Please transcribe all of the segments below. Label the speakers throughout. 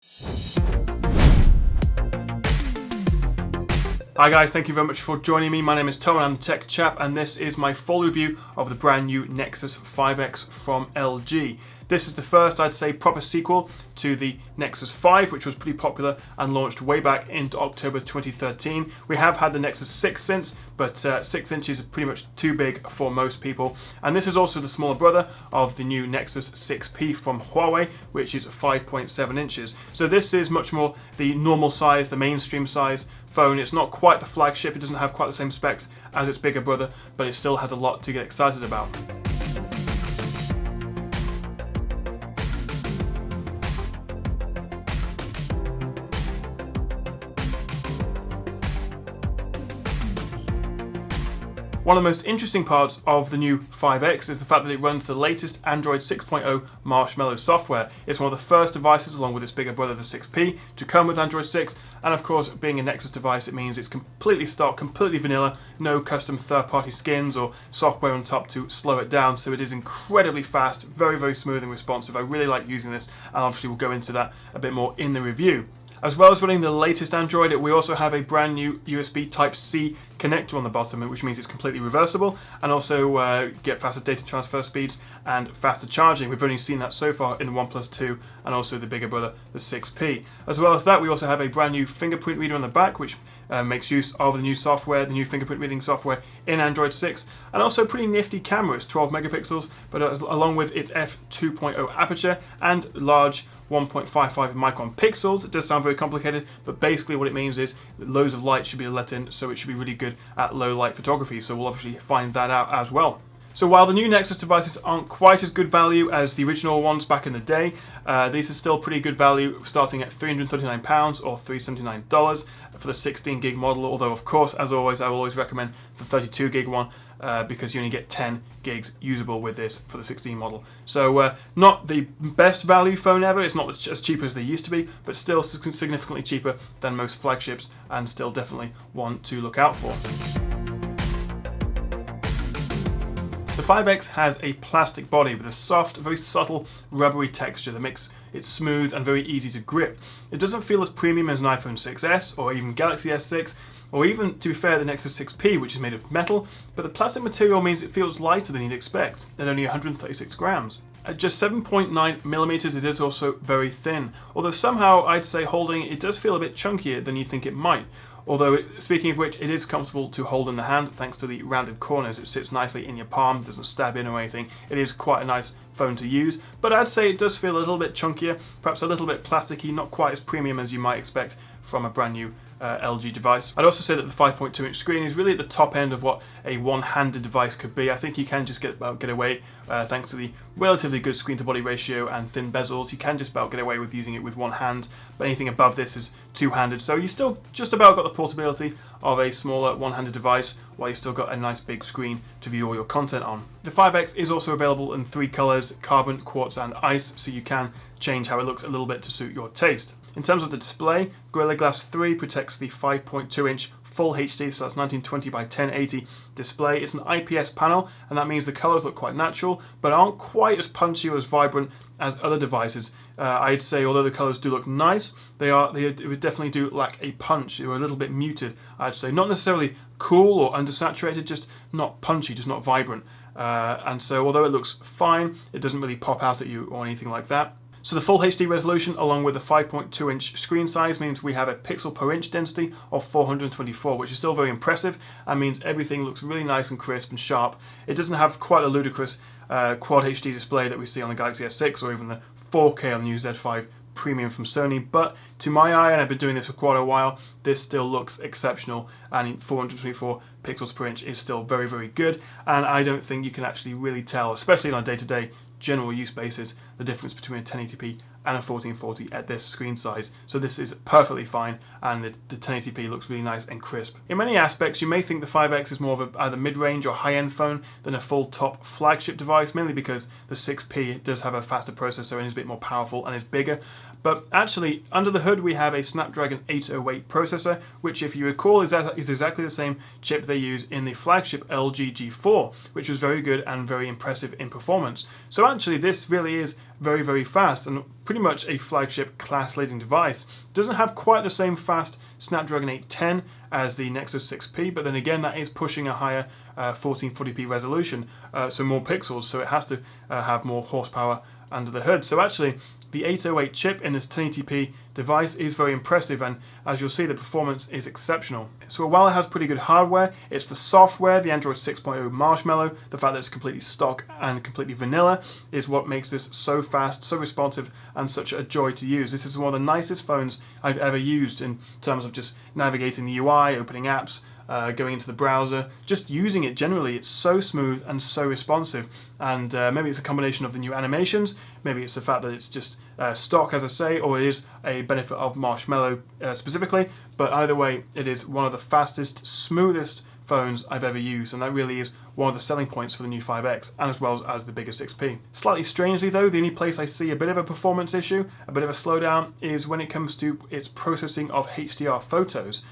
Speaker 1: Hi guys, thank you very much for joining me. My name is Tom and I'm the Tech Chap, and this is my full review of the brand new Nexus 5X from LG. This is the first, I'd say, proper sequel to the Nexus 5, which was pretty popular and launched way back in October 2013. We have had the Nexus 6 since, but 6 inches is pretty much too big for most people. And this is also the smaller brother of the new Nexus 6P from Huawei, which is 5.7 inches. So this is much more the normal size, the mainstream size phone. It's not quite the flagship, it doesn't have quite the same specs as its bigger brother, but it still has a lot to get excited about. One of the most interesting parts of the new 5X is the fact that it runs the latest Android 6.0 Marshmallow software. It's one of the first devices, along with its bigger brother the 6P, to come with Android 6, and of course, being a Nexus device, it means it's completely stock, completely vanilla, no custom third-party skins or software on top to slow it down, so it is incredibly fast, very, very smooth and responsive. I really like using this, and obviously we'll go into that a bit more in the review. As well as running the latest Android, we also have a brand new USB Type-C connector on the bottom, which means it's completely reversible, and also get faster data transfer speeds and faster charging. We've only seen that so far in the OnePlus 2 and also the bigger brother, the 6P. As well as that, we also have a brand new fingerprint reader on the back, which makes use of the new software, the new fingerprint reading software in Android 6, and also pretty nifty camera. It's 12 megapixels, but along with its f2.0 aperture and large 1.55 micron pixels. It does sound very complicated, but basically what it means is that loads of light should be let in, so it should be really good at low light photography. So we'll obviously find that out as well. So while the new Nexus devices aren't quite as good value as the original ones back in the day, these are still pretty good value, starting at £339 or $379 for the 16 gig model, although of course, as always, I will always recommend the 32 gig one, because you only get 10 gigs usable with this for the 16 model. So not the best value phone ever, it's not as cheap as they used to be, but still significantly cheaper than most flagships, and still definitely one to look out for. The 5X has a plastic body with a soft, very subtle, rubbery texture that makes it smooth and very easy to grip. It doesn't feel as premium as an iPhone 6s or even Galaxy S6, or even, to be fair, the Nexus 6P, which is made of metal, but the plastic material means it feels lighter than you'd expect, at only 136 grams. At just 7.9 millimeters, it is also very thin, although somehow I'd say holding it does feel a bit chunkier than you think it might. Although, speaking of which, it is comfortable to hold in the hand thanks to the rounded corners. It sits nicely in your palm, doesn't stab in or anything. It is quite a nice phone to use, but I'd say it does feel a little bit chunkier, perhaps a little bit plasticky, not quite as premium as you might expect from a brand new LG device. I'd also say that the 5.2 inch screen is really at the top end of what a one-handed device could be. I think you can just get away, thanks to the relatively good screen to body ratio and thin bezels, you can just about get away with using it with one hand, but anything above this is two-handed, so you still just about got the portability of a smaller one-handed device, while you still got a nice big screen to view all your content on. The 5X is also available in 3 colors, carbon, quartz and ice, so you can change how it looks a little bit to suit your taste. In terms of the display, Gorilla Glass 3 protects the 5.2 inch Full HD, so that's 1920 by 1080 display. It's an IPS panel, and that means the colors look quite natural, but aren't quite as punchy or as vibrant as other devices. I'd say, although the colors do look nice, they definitely do lack a punch. They were a little bit muted, I'd say. Not necessarily cool or undersaturated, just not punchy, just not vibrant. And so, although it looks fine, it doesn't really pop out at you or anything like that. So the Full HD resolution, along with the 5.2 inch screen size, means we have a pixel per inch density of 424, which is still very impressive, and means everything looks really nice and crisp and sharp. It doesn't have quite a ludicrous Quad HD display that we see on the Galaxy S6 or even the 4K on the new Z5 Premium from Sony, but to my eye, and I've been doing this for quite a while, this still looks exceptional, and 424 pixels per inch is still very, very good, and I don't think you can actually really tell, especially on a day-to-day general use basis, the difference between a 1080p and a 1440 at this screen size. So this is perfectly fine, and the 1080p looks really nice and crisp. In many aspects, you may think the 5X is more of either mid-range or high-end phone than a full top flagship device, mainly because the 6P does have a faster processor and is a bit more powerful and is bigger. But actually, under the hood we have a Snapdragon 808 processor, which if you recall is exactly the same chip they use in the flagship LG G4, which was very good and very impressive in performance. So actually this really is very, very fast and pretty much a flagship class-leading device. It doesn't have quite the same fast Snapdragon 810 as the Nexus 6P, but then again that is pushing a higher 1440p resolution, so more pixels, so it has to have more horsepower under the hood. So actually the 808 chip in this 1080p device is very impressive, and as you'll see, the performance is exceptional. So while it has pretty good hardware, it's the software, the Android 6.0 Marshmallow, the fact that it's completely stock and completely vanilla is what makes this so fast, so responsive, and such a joy to use. This is one of the nicest phones I've ever used in terms of just navigating the UI, opening apps, going into the browser, just using it generally. It's so smooth and so responsive, and maybe it's a combination of the new animations, maybe it's the fact that it's just stock, as I say, or it is a benefit of Marshmallow specifically, but either way it is one of the fastest, smoothest phones I've ever used, and that really is one of the selling points for the new 5X, and as well as the bigger 6P. Slightly strangely though, the only place I see a bit of a performance issue, a bit of a slowdown, is when it comes to its processing of HDR photos.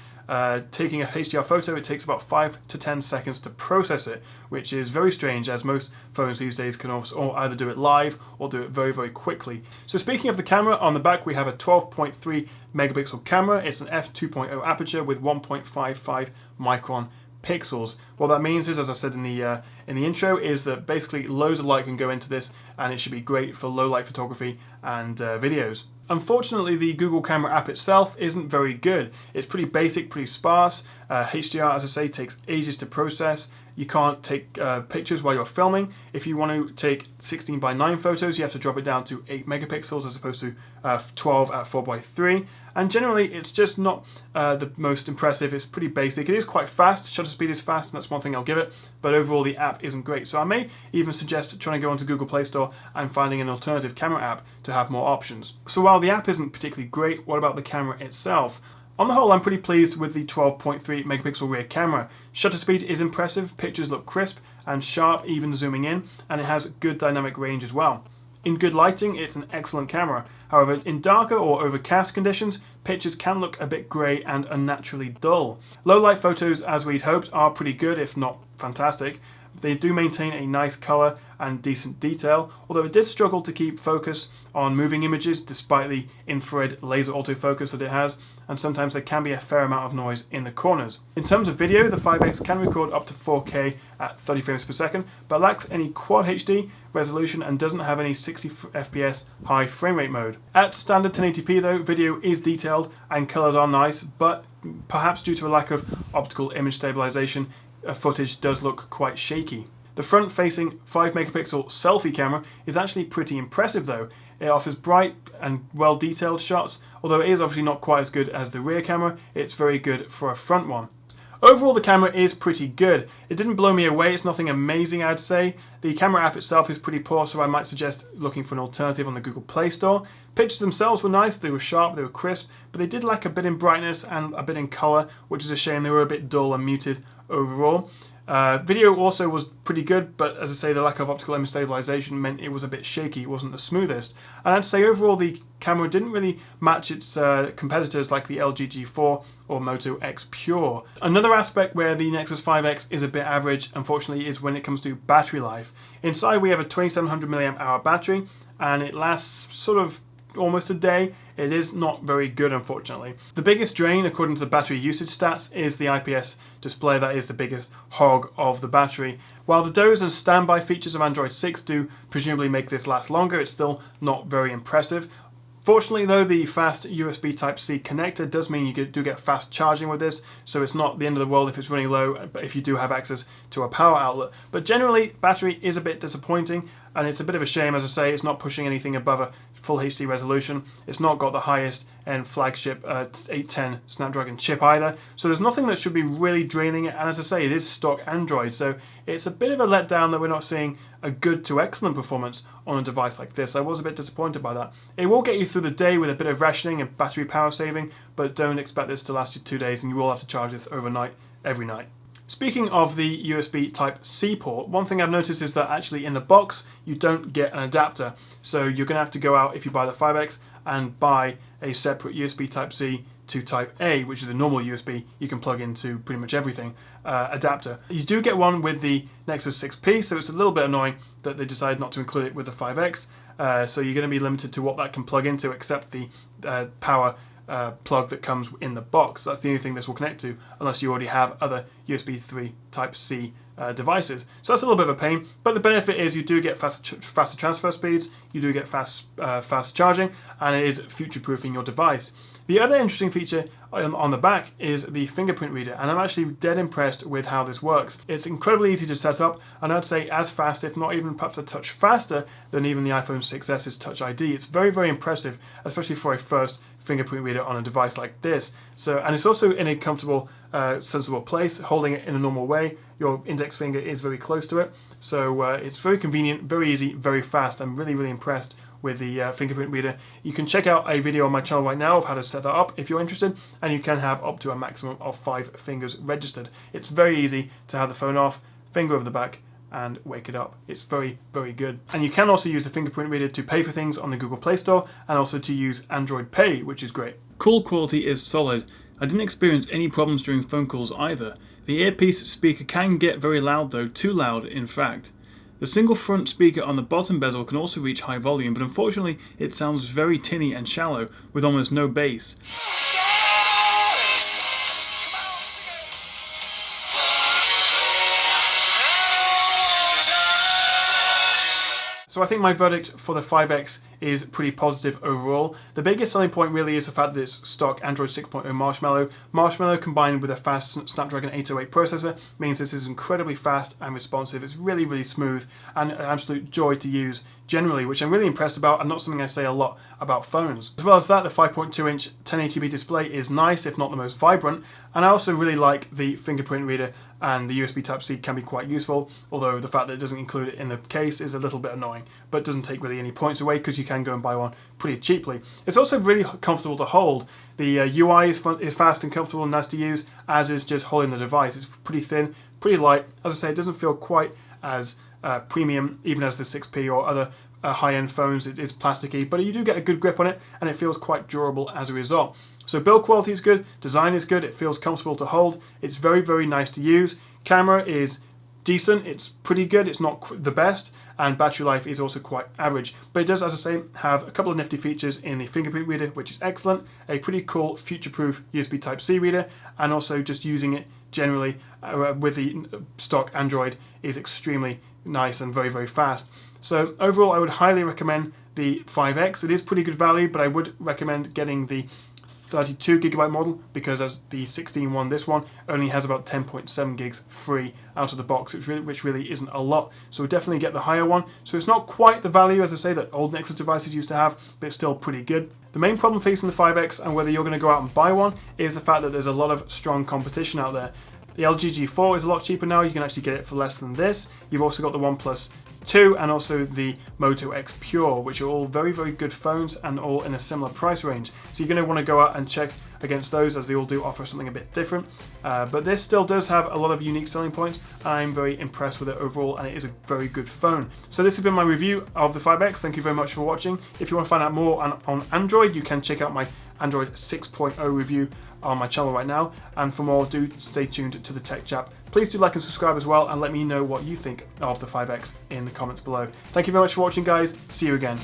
Speaker 1: Taking a HDR photo, it takes about 5 to 10 seconds to process it, which is very strange, as most phones these days can also either do it live or do it very, very quickly. So speaking of the camera, on the back we have a 12.3 megapixel camera. It's an f2.0 aperture with 1.55 micron pixels. What that means is, as I said in the intro, is that basically loads of light can go into this, and it should be great for low light photography and videos. Unfortunately, the Google Camera app itself isn't very good. It's pretty basic, pretty sparse. HDR, as I say, takes ages to process. You can't take pictures while you're filming. If you want to take 16:9 photos, you have to drop it down to 8 megapixels as opposed to 12 at 4:3. And generally, it's just not the most impressive. It's pretty basic. It is quite fast. Shutter speed is fast, and that's one thing I'll give it. But overall, the app isn't great. So I may even suggest trying to go onto Google Play Store and finding an alternative camera app to have more options. So while the app isn't particularly great, what about the camera itself? On the whole, I'm pretty pleased with the 12.3 megapixel rear camera. Shutter speed is impressive, pictures look crisp and sharp even zooming in, and it has good dynamic range as well. In good lighting, it's an excellent camera. However, in darker or overcast conditions, pictures can look a bit grey and unnaturally dull. Low light photos, as we'd hoped, are pretty good, if not fantastic. They do maintain a nice colour and decent detail, although it did struggle to keep focus on moving images despite the infrared laser autofocus that it has, and sometimes there can be a fair amount of noise in the corners. In terms of video, the 5X can record up to 4K at 30 frames per second, but lacks any Quad HD resolution and doesn't have any 60 FPS high frame rate mode. At standard 1080p though, video is detailed and colours are nice, but perhaps due to a lack of optical image stabilization, footage does look quite shaky. The front-facing 5 megapixel selfie camera is actually pretty impressive though. It offers bright and well-detailed shots, although it is obviously not quite as good as the rear camera. It's very good for a front one. Overall, the camera is pretty good. It didn't blow me away, it's nothing amazing, I'd say. The camera app itself is pretty poor, so I might suggest looking for an alternative on the Google Play Store. Pictures themselves were nice, they were sharp, they were crisp, but they did lack a bit in brightness and a bit in colour, which is a shame. They were a bit dull and muted overall. Video also was pretty good, but as I say, the lack of optical image stabilization meant it was a bit shaky, it wasn't the smoothest. And I'd say overall the camera didn't really match its competitors like the LG G4 or Moto X Pure. Another aspect where the Nexus 5X is a bit average, unfortunately, is when it comes to battery life. Inside we have a 2700 mAh battery, and it lasts sort of almost a day. It is not very good, unfortunately. The biggest drain, according to the battery usage stats, is the IPS display. That is the biggest hog of the battery. While the doze and standby features of Android 6 do presumably make this last longer, it's still not very impressive. Fortunately though, the fast USB Type-C connector does mean you do get fast charging with this, so it's not the end of the world if it's running low, but if you do have access to a power outlet. But generally, battery is a bit disappointing, and it's a bit of a shame, as I say. It's not pushing anything above a full HD resolution. It's not got the highest end flagship 810 Snapdragon chip either, so there's nothing that should be really draining it, and as I say, it is stock Android, so it's a bit of a letdown that we're not seeing a good to excellent performance on a device like this. I was a bit disappointed by that. It will get you through the day with a bit of rationing and battery power saving, but don't expect this to last you 2 days, and you will have to charge this overnight, every night. Speaking of the USB Type-C port, one thing I've noticed is that actually in the box you don't get an adapter, so you're going to have to go out, if you buy the 5X, and buy a separate USB Type-C to Type-A, which is the normal USB you can plug into pretty much everything, adapter. You do get one with the Nexus 6P, so it's a little bit annoying that they decided not to include it with the 5X. So you're going to be limited to what that can plug into, except the power plug that comes in the box. That's the only thing this will connect to, unless you already have other USB3 Type-C devices. So that's a little bit of a pain, but the benefit is you do get faster transfer speeds, you do get fast charging, and it is future-proofing your device. The other interesting feature on the back is the fingerprint reader, and I'm actually dead impressed with how this works. It's incredibly easy to set up, and I'd say as fast, if not even perhaps a touch faster than even the iPhone 6s's Touch ID. It's very, very impressive, especially for a first fingerprint reader on a device like this. And it's also in a comfortable, sensible place, holding it in a normal way. Your index finger is very close to it, so it's very convenient, very easy, very fast. I'm really, really impressed with the fingerprint reader. You can check out a video on my channel right now of how to set that up if you're interested, and you can have up to a maximum of 5 fingers registered. It's very easy to have the phone off, finger over the back, and wake it up. It's very, very good. And you can also use the fingerprint reader to pay for things on the Google Play Store, and also to use Android Pay, which is great. Call quality is solid. I didn't experience any problems during phone calls either. The earpiece speaker can get very loud though, too loud in fact. The single front speaker on the bottom bezel can also reach high volume, but unfortunately it sounds very tinny and shallow with almost no bass. So I think my verdict for the 5X is pretty positive overall. The biggest selling point really is the fact that it's stock Android 6.0 Marshmallow. Marshmallow combined with a fast Snapdragon 808 processor means this is incredibly fast and responsive. It's really, really smooth and an absolute joy to use generally, which I'm really impressed about, and not something I say a lot about phones. As well as that, the 5.2-inch 1080p display is nice, if not the most vibrant, and I also really like the fingerprint reader, and the USB Type-C can be quite useful, although the fact that it doesn't include it in the case is a little bit annoying, but doesn't take really any points away because you can go and buy one pretty cheaply. It's also really comfortable to hold. The UI is fast and comfortable and nice to use, as is just holding the device. It's pretty thin, pretty light. As I say, it doesn't feel quite as premium, even as the 6P or other high-end phones. It is plasticky, but you do get a good grip on it, and it feels quite durable as a result. So build quality is good, design is good, it feels comfortable to hold, it's very, very nice to use. Camera is decent, it's pretty good, it's not the best, and battery life is also quite average. But it does, as I say, have a couple of nifty features in the fingerprint reader, which is excellent, a pretty cool future-proof USB Type-C reader, and also just using it generally with the stock Android is extremely nice and very, very fast. So overall, I would highly recommend the 5X. It is pretty good value, but I would recommend getting the 32GB model, because as the 16 one, this one only has about 10.7 gigs free out of the box, which really isn't a lot. So definitely get the higher one. So it's not quite the value, as I say, that old Nexus devices used to have, but it's still pretty good. The main problem facing the 5X, and whether you're going to go out and buy one, is the fact that there's a lot of strong competition out there. The LG G4 is a lot cheaper now. You can actually get it for less than this. You've also got the OnePlus 2 and also the Moto X Pure, which are all very, very good phones and all in a similar price range. So you're going to want to go out and check against those, as they all do offer something a bit different. But this still does have a lot of unique selling points. I'm very impressed with it overall, and it is a very good phone. So this has been my review of the 5X. Thank you very much for watching. If you want to find out more on Android, you can check out my Android 6.0 review on my channel right now, and for more, do stay tuned to the Tech Chap. Please do like and subscribe as well, and let me know what you think of the 5X in the comments below. Thank you very much for watching, guys. See you again.